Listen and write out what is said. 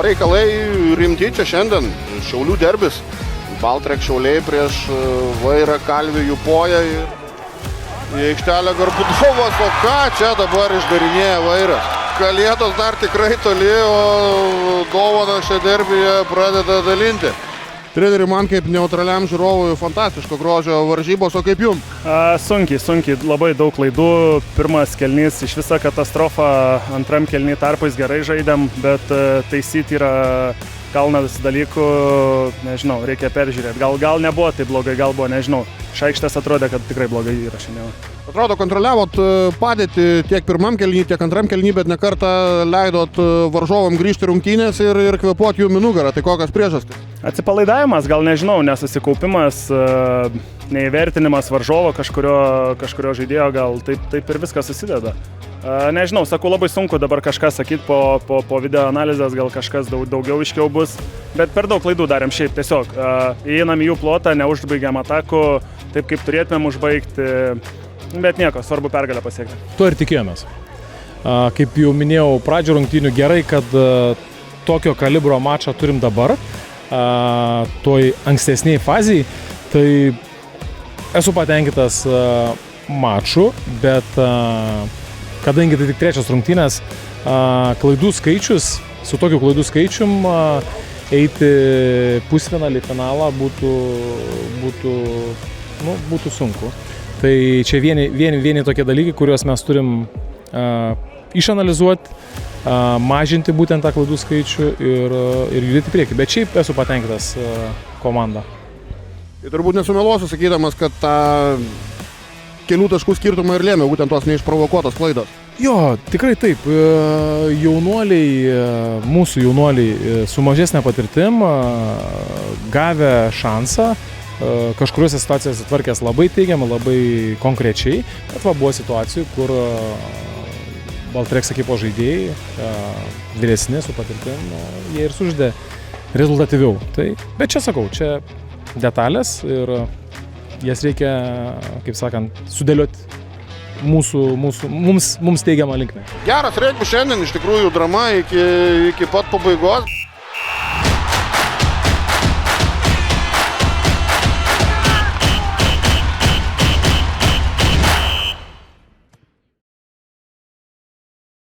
O reikalai rimti čia šiandien. Šiaulių derbis. Baltrek Šiauliai prieš Vairą Kalvį Jupoją ir į aikštelę Garbudovas. O ką čia dabar išdarinėja Vairas? Kalėdos dar tikrai toli, o dovaną šią derbyje pradeda dalinti. Treneri, man kaip neutraliam žiūrovui fantastiško grožio varžybos, o kaip jum? Sunkiai, labai daug klaidų. Pirmas kelnys iš viso katastrofa, antram kelny tarpais gerai žaidėm, bet taisyti yra kalnas dalykų, nežinau, reikia peržiūrėti. Gal nebuvo tai blogai, gal buvo, nežinau. Šaikštės atrodė, kad tikrai blogai yra šiandien. Atrodo, kontroliavot padėtį tiek pirmam kelny, tiek antram kelny, bet ne kartą leidot varžovam grįžti rungtynės ir kvėpuoti jų į nugarą. Tai kokios priežastys? Atsipalaidavimas, gal nežinau, nesusikaupimas, neįvertinimas varžovo kažkurio žaidėjo, gal taip ir viskas susideda. Nežinau, sakau, labai sunku dabar kažką sakyti po video analizės, gal kažkas daugiau aiškiau bus, bet per daug klaidų darėm šiaip tiesiog. Įeinam į jų plotą, neužbaigiam atakų, taip kaip turėtumėm užbaigti, bet nieko, svarbu pergalę pasiekti. Tuo ir tikėjomės. Kaip jau minėjau, pradžio rungtynių gerai, kad tokio kalibro mačą turim dabar, toj ankstesniai fazijai, tai esu patenkintas maču, bet kadangi tai tik trečias rungtynės, klaidų skaičius, su tokiu klaidų skaičium eiti pusfinalį, finalą būtų sunku. Tai čia vieni tokie dalykai, kuriuos mes turim išanalizuoti, mažinti būtent tą klaidų skaičių ir judėti priekį. Bet šiaip esu patenkintas komanda. Tai turbūt nesumeluosiu sakydamas, kad tą kelių taškų skirtumą ir lėmė būtent tos neišprovokuotos klaidos. Jo, tikrai taip. Mūsų jaunuoliai su mažesnė patirtim, gavę šansą, kažkuriuose situacijose tvarkės labai teigiamai, labai konkrečiai, bet buvo situacijų, kur Baltreks ekipos žaidėjai, vyresni su patirtim, jie ir sužaidė rezultatyviau. Bet čia sakau, čia detalės ir jas reikia, kaip sakant, sudėlioti mums teigiamą linkmę. Geras regbis šiandien, iš tikrųjų drama iki pat pabaigos.